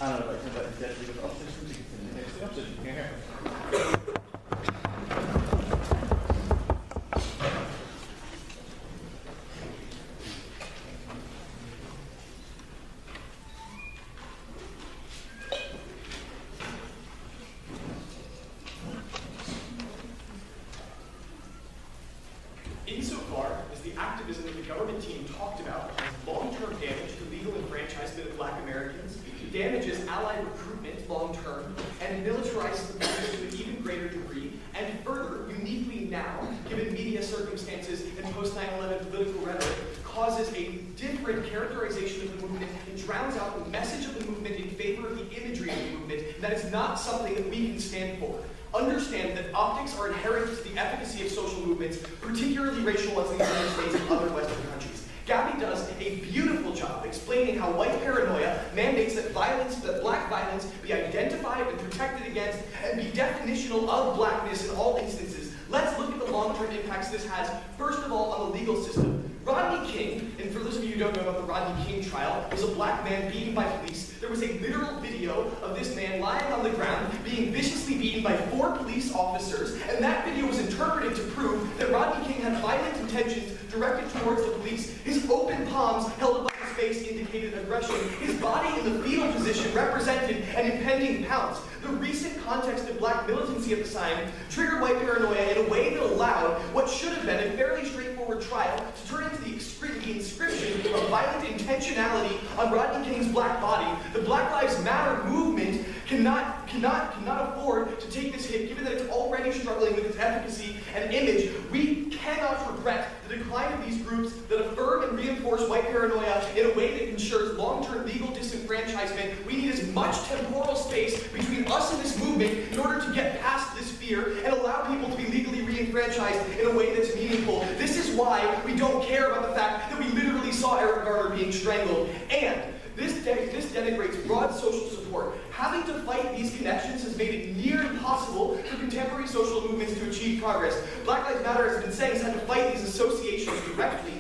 I'd like to invite the deputy of opposition to continue next to the opposition. Here. Insofar as the activism that the government team talked about has long-term damage to legal enfranchisement of Black Americans, damages allied recruitment long-term, and militarizes the police to an even greater degree, and further, uniquely now, given media circumstances and post-9/11 political rhetoric, causes a different characterization of the movement and drowns out the message of the movement in favor of the imagery of the movement. And that is not something that we can stand for. Understand that optics are inherent to the efficacy of social movements, particularly racial ones in the United States and other Western countries. Gabby does a beautiful job explaining how white paranoia mandates that Black violence be identified and protected against and be definitional of Blackness in all instances. Let's look at the long-term impacts this has, first of all, on the legal system. Rodney King, and for those of you who don't know about the Rodney King trial, was a Black man beaten by police. There was a literal video of this man lying on the ground being viciously beaten by 4 police officers, and that video was interpreted to prove that Rodney King had violent intentions directed towards the police. His open palms held above his face indicated aggression. His body in the fetal position represented an impending pounce. The recent context of Black militancy at the time triggered white paranoia in a way that allowed what should have been a fairly straightforward trial to turn into the inscription of violent intentionality on Rodney King's Black body. The Black Lives Matter movement cannot afford to take this hit, given that it's already struggling with its efficacy and image. We cannot regret the decline of these groups that affirm and reinforce white paranoia in a way that ensures long-term legal disenfranchisement. We need as much temporal space between us and this movement in order to get past this fear and allow people to be legally re-enfranchised in a way that's meaningful. This is why we don't care about the fact that we literally saw Eric Garner being strangled. And this denigrates broad social support. Having to fight these connections has made it near impossible for contemporary social movements to achieve progress. Black Lives Matter, as has been saying, has had to fight these associations directly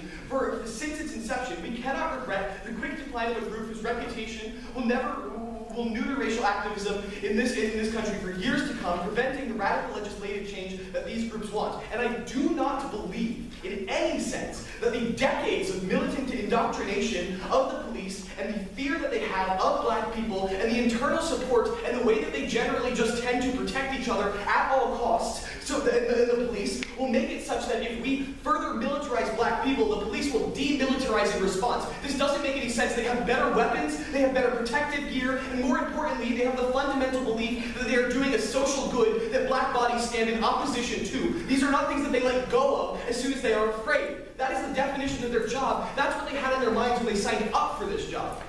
since its inception. We cannot regret the quick decline of a group whose reputation will neuter racial activism in this country for years to come, preventing the radical legislative change that these groups want. And I do not believe, in any sense, that the decades of militant indoctrination of the police and the fear that they have of Black people and the internal support and the way that they generally just tend to protect each other at all costs, so that the police will make it such that if we further militarize Black people, the police will demilitarize in response. This doesn't make any sense. They have better weapons, they have better protective gear, and more importantly, they have the fundamental belief that they are doing a social good that Black bodies stand in opposition to. These are not things that they let go of as soon as they are afraid. That is the definition of their job. That's what they had in their minds when they signed up for this job.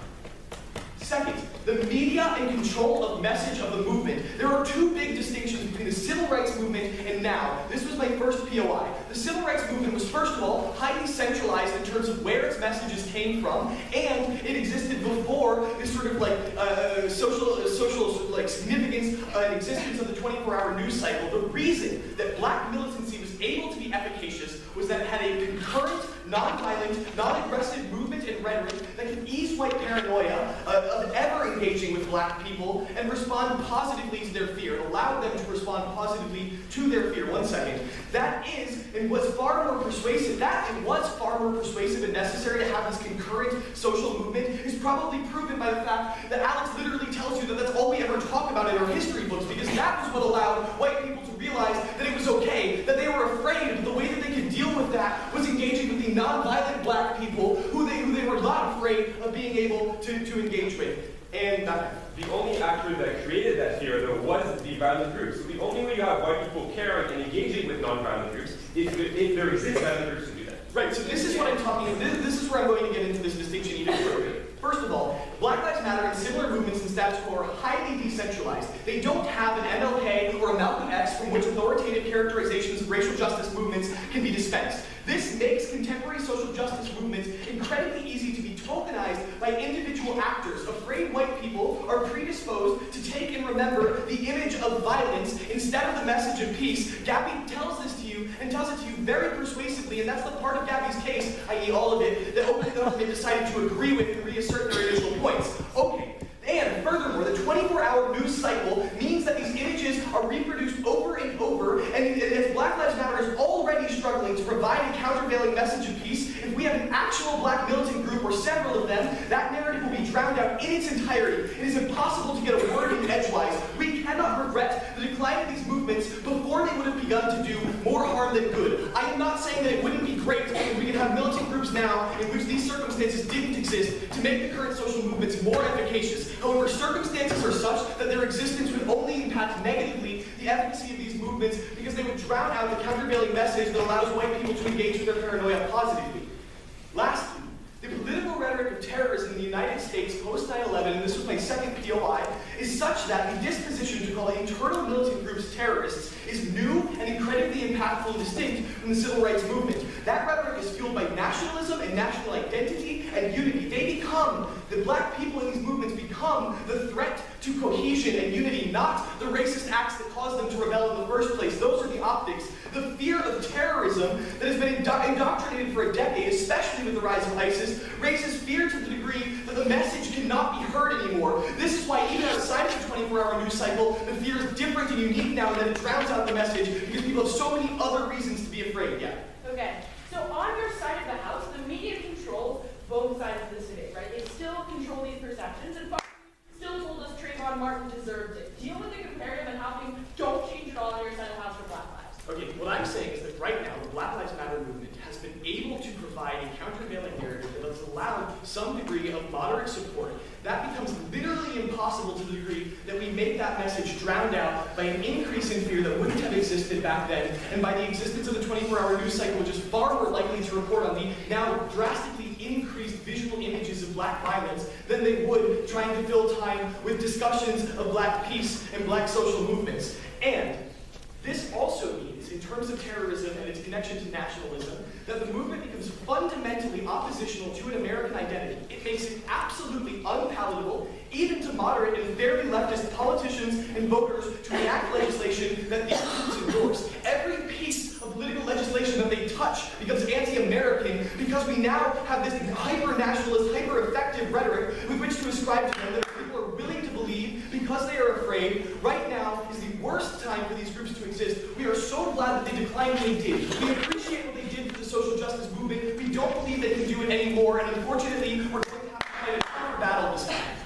Second, the media and control of message of the movement. There are 2 big distinctions between the civil rights movement and now. This was my first POI. The civil rights movement was, first of all, highly centralized in terms of where its messages came from, and it existed before this sort of social significance and existence of the 24-hour news cycle. The reason that Black militancy was able to be efficacious was that it had a concurrent, non-violent, non-aggressive movement and rhetoric that could ease white paranoia of ever engaging with Black people and respond positively to their fear, and allow them to respond positively to their fear. One second. That is, and was far more persuasive, and necessary to have this concurrent social movement is probably proven by the fact that Alex literally tells you that that's all we ever talk about in our history books, because that was what allowed white people to realize that it was okay, that they were afraid, but the way that they could deal with that was engaging with the non-violent Black people who they were not afraid of being able to engage with. And the only actor that created that fear, though, was the violent groups. So the only way you have white people caring and engaging with non-violent groups is if there exist violent groups to do that. Right, so this is what I'm talking about. This is where I'm going to get into this distinction even further. First of all, Black Lives Matter and similar movements in status quo are highly decentralized. They don't have an MLK or a Malcolm X from which authoritative characterizations of racial justice movements can be dispensed. This makes contemporary social justice movements incredibly easy to be tokenized by individual actors, afraid white people are predisposed to take and remember the image of violence instead of the message of peace. Gabby tells this to you, and tells it to you very persuasively, and that's the part of Gabby's case, i.e. all of it, that open government decided to agree with and reassert their initial points. Okay, And furthermore, the 24-hour news cycle means that these images are reproduced over and over, and as Black Lives Matter is already struggling to provide a countervailing message of peace, if we have an actual black militant group or several of them, that narrative will be drowned out in its entirety. It is impossible to get a word in edgewise. We cannot regret the decline of these movements before they would have begun to do more harm than good. I am not saying that it wouldn't be great if we could have militant groups now in which these circumstances didn't exist to make the current social movements more efficacious. However, circumstances are such that their existence would only impact negatively the efficacy of these movements because they would drown out the countervailing message that allows white people to engage with their paranoia positively. Lastly, the political rhetoric of terrorism in the United States post 9/11, and this was my second POI, is such that the disposition to call internal militant groups terrorists is new and incredibly impactful and distinct from the civil rights movement. That rhetoric is fueled by nationalism and national identity and unity. The black people in these movements become the threat to cohesion and unity, not the racist acts that caused them to rebel in the first place. Those are the optics. The fear of terrorism that has been indoctrinated for a decade, especially with the rise of ISIS, raises fear to the degree that the message cannot be heard anymore. This is why even outside of the 24-hour news cycle, the fear is different and unique now, and that it drowns out the message because people have so many other reasons to be afraid. Yeah. Okay, so on your side of the house, the media controls both sides of this debate, right? They still control these perceptions, and Fox still told us Trayvon Martin deserved it. Deal with the comparative and how things don't change at all on your side of the house for Black Lives. Okay, what I'm saying is that right now, the Black Lives Matter movement has been able to provide a countervailing narrative that has allowed some degree of moderate support. That becomes literally impossible to the degree that we make that message drowned out by an increase in fear that wouldn't have existed back then, and by the existence of the 24-hour news cycle, which is far more likely to report on the now drastically increased visual images of black violence than they would trying to fill time with discussions of black peace and black social movements. And this also means, in terms of terrorism and its connection to nationalism, that the movement becomes fundamentally oppositional to an American identity. It makes it absolutely unpalatable, even to moderate and very leftist politicians and voters, to enact legislation that these groups endorse. Every piece of political legislation that they touch becomes anti-American because we now have this hyper-nationalist, hyper-effective rhetoric with which to ascribe to them that people are willing to believe because they are afraid. Right now is the worst time for these groups to exist. We are so glad that they declined when they did. We appreciate what they did for the social justice movement. We don't believe they can do it anymore, and unfortunately, we're going to have to fight a counter battle this time.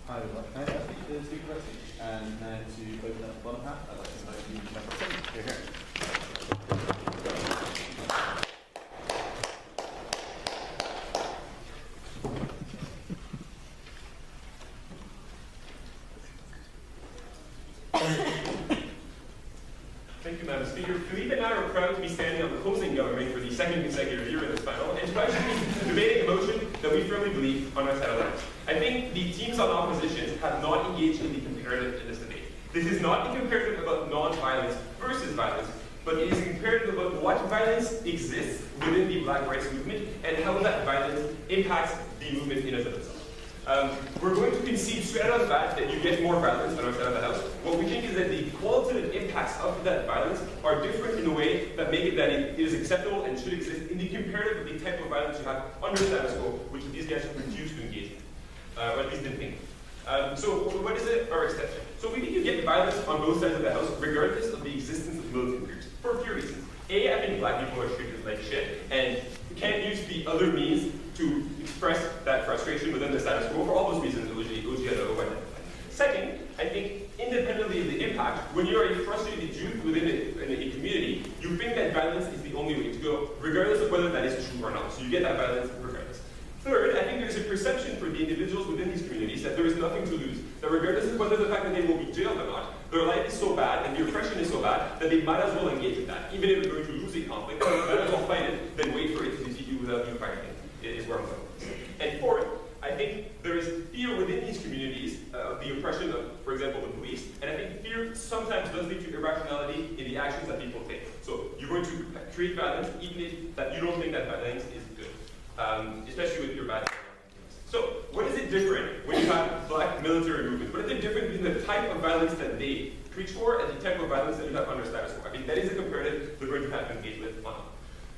Hi, everyone. Can I speak to the speaker first? And now to open up the bottom half, I'd like to invite you to here. Thank you, Madam Speaker. Philippe and I are proud to be standing on the opposing government for the second consecutive year in this panel, and to actually be debating a motion that we firmly believe on our side of the house. I think the teams on opposition have not engaged in the comparative in this debate. This is not a comparative about non-violence versus violence, but it is a comparative about what violence exists within the Black rights movement and how that violence impacts the movement in and of itself. We're going to concede straight out of the bat that you get more violence on our side of the house. What we think is that the qualitative impacts of that violence are different in a way that make it that it is acceptable and should exist in the comparative of the type of violence you have under status quo, which these guys have refused to engage in, or at least didn't think. So what is it, our exception? So we think you get violence on both sides of the house, regardless of the existence of militant groups, for a few reasons. A, I think black people are treated like shit, and we can't use the other means to express that frustration within the status quo for all those reasons OG identified. Second, I think independently of the impact, when you're a frustrated youth within a community, you think that violence is the only way to go, regardless of whether that is true or not. So you get that violence regardless. Third, I think there's a perception for the individuals within these communities that there is nothing to lose. That regardless of whether the fact that they will be jailed or not, their life is so bad and the oppression is so bad that they might as well engage in that. Even if they're going to lose a conflict, they might as well fight it than wait for it to continue without you fighting it, is where I'm going. And fourth, I think there is fear within these communities of the oppression of, for example, the police, and I think fear sometimes does lead to irrationality in the actions that people take. So you're going to create violence even if that you don't think that violence is good, especially with your bad. So what is it different when you have black military movements? What is it different between the type of violence that they preach for and the type of violence that you have under status quo? I think that is a comparative we're going to have to engage with on.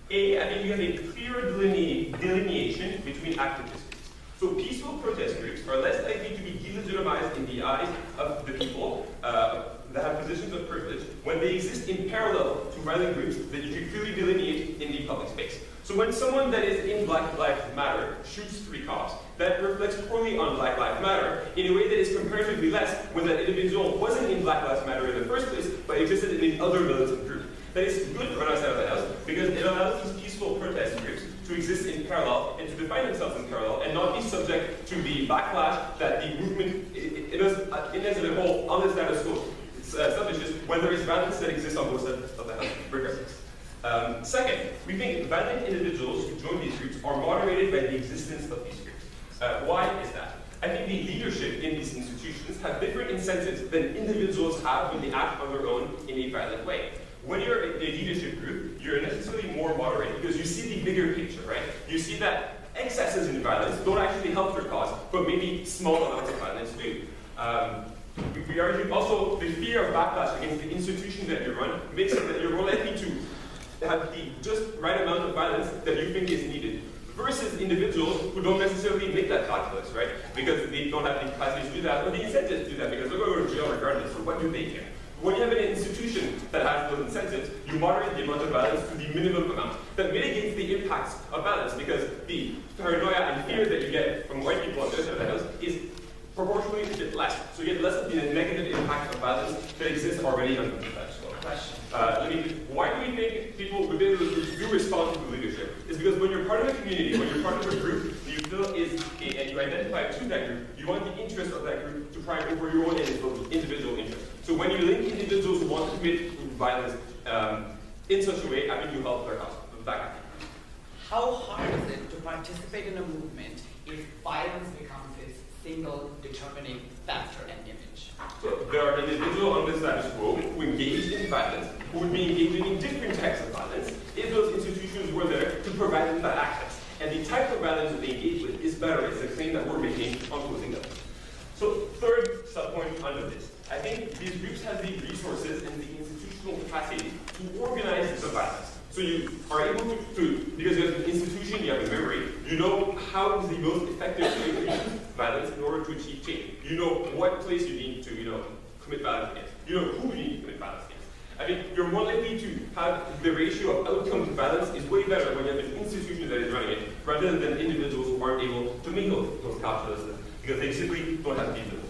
I think you have a clear delineation between activist groups. So peaceful protest groups are less likely to be delegitimized in the eyes of the people that have positions of privilege when they exist in parallel to violent groups that you can clearly delineate in the public space. So when someone that is in Black Lives Matter shoots 3 cops, that reflects poorly on Black Lives Matter in a way that is comparatively less when that individual wasn't in Black Lives Matter in the first place, but existed in the other militant group. That is good for us out of the house because it allows these peaceful protest groups to exist in parallel and to define themselves in parallel and not be subject to the backlash that the movement in as a whole on the status quo establishes when there is violence that exists on both sides of the house, regardless. Second, we think violent individuals who join these groups are moderated by the existence of these groups. Why is that? I think the leadership in these institutions have different incentives than individuals have when they act on their own in a violent way. When you're a leadership group, you're necessarily more moderate because you see the bigger picture, right? You see that excesses in violence don't actually help your cause, but maybe small amounts of violence do. We argue also the fear of backlash against the institution that you run makes it that you're more likely to have the just right amount of violence that you think is needed, versus individuals who don't necessarily make that calculus, right? Because they don't have the capacity to do that, or the incentive to do that, because they're going to go to jail regardless, so what do they care? When you have an institution that has those incentives, you moderate the amount of violence to the minimum amount that mitigates the impacts of violence, because the paranoia and fear that you get from white people on this side of the house is proportionally a bit less. So you get less of the negative impact of violence that exists already on the status quo. Why do we think people within those groups do respond to the leadership? Is because when you're part of a community, when you're part of a group that you feel is, and you identify to that group, you want the interest of that group to prime over your own individual interest. So when you link individuals who want to commit violence in such a way, I think you help their cause. How hard is it to participate in a movement if violence becomes its single determining factor and image? So there are individuals on the status quo who engage in violence, who would be engaging in different types of violence if those institutions were there to provide them that access. And the type of violence that they engage with is better, is the claim that we're making on closing them. So third subpoint under this. I think these groups have the resources and the institutional capacity to organize the violence. So you are able to, because you have an institution, you have a memory, you know how is the most effective way to use violence in order to achieve change. You know what place you need to, commit violence against. You know who you need to commit violence against. I think you're more likely to have the ratio of outcome to violence is way better when you have an institution that is running it, rather than individuals who aren't able to make those calculuses because they simply don't have the ability.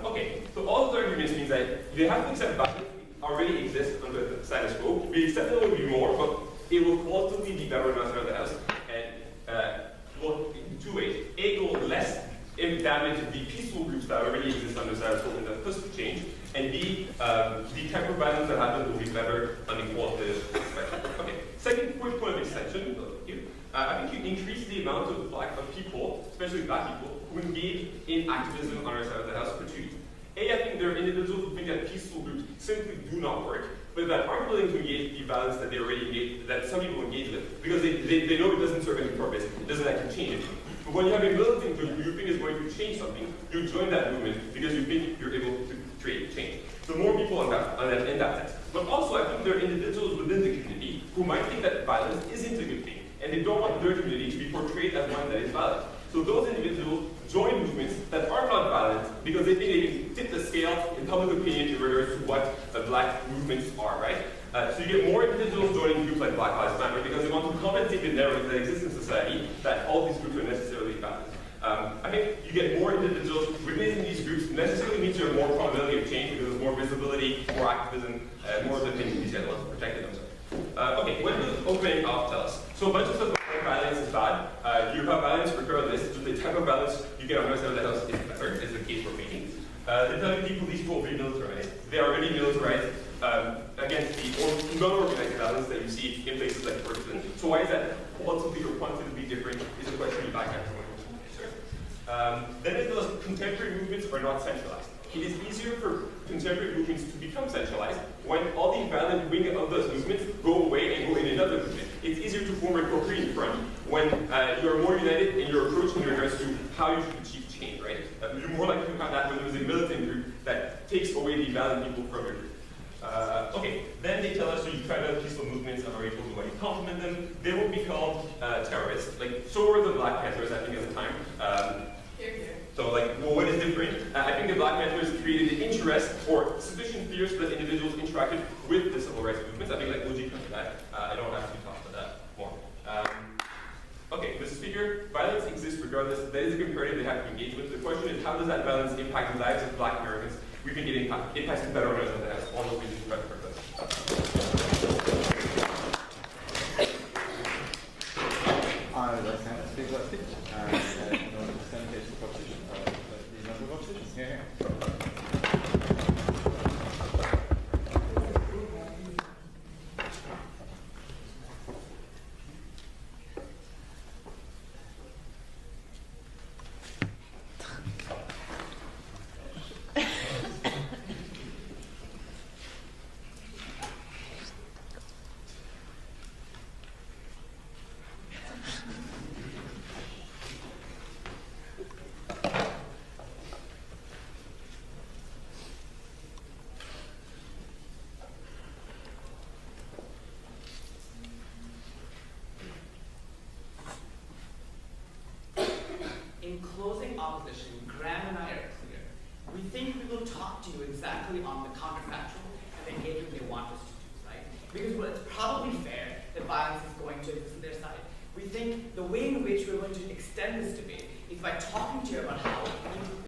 Okay, so all those arguments means that you have to accept violence already exists under the status quo. We accept that it will be more, but it will qualitatively be better than the house. And well, in 2 ways. A, it will less damage the peaceful groups that already exist under the status quo in the push for change. And B, the type of violence that happens will be better on the qualitative spectrum. Okay, second quick point of extension. I think you increase the amount of people, especially black people, who engage in activism on our side of the house for 2 reasons. A, I think there are individuals who think that peaceful groups simply do not work, but that aren't willing to engage the violence that they already engage, that some people engage with, because they know it doesn't serve any purpose, it doesn't actually change anything. But when you have a militant group who you think is going to change something, you join that movement because you think you're able to create change. So more people in that sense. But also, I think there are individuals within the community who might think that violence isn't a good thing, and they don't want their community to be portrayed as one that is violent. So those individuals join movements that are not violent because they think they can tip the scale in public opinion in regards to what black movements are, right? So you get more individuals joining groups like Black Lives Matter because they want to compensate the narrative that exists in society that all these groups are necessarily violent. I think you get more individuals within these groups necessarily means you have more probability of change because there's more visibility, more activism, more of the things these guys want to protect themselves. Okay, what does opening up tell us? So a bunch of stuff about violence is bad. You have violence regardless, so the type of violence you get on the side of the house is better, is the case we're making. They tell you police will be militarized. They are already militarized against the non-organized violence that you see in places like Ferguson. So why is that qualitatively or quantitatively different is a question you back at. Then it tells us contemporary movements are not centralized. It is easier for contemporary movements to become centralized when all the violent wing of those movements go away and go in another movement. it's easier to form a coherent front when you are more united in your approach in regards to how you should achieve change, right? You're more likely to have that when there's a militant group that takes away the valid people from your group. Okay, then they tell us, so you try to peaceful movements and are able to like compliment them. They will be called terrorists. Like, so were the Black Panthers, I think, at the time. Here, here. So, like, well, what is different? I think the Black Panthers created an interest or sufficient fears so that individuals interacted with the civil rights movements. I think, like, OG comes to that. I don't have to talk about that more. Okay, Mr. Speaker, violence exists regardless. That is a comparative they have to engage with. The question is, how does that violence impact the lives of Black Americans? We can get impacts to better organize that has all those reasons for that purpose. I would like to have a speaker about speech, and in order to send case the proposition of the number of oppositions. Here. In closing opposition, Graham and I are clear. We think we will talk to you exactly on the counterfactual and the engagement they want us to do, right? Because well, it's probably fair that violence is going to exist on their side. We think the way in which we're going to extend this debate is by talking to you about how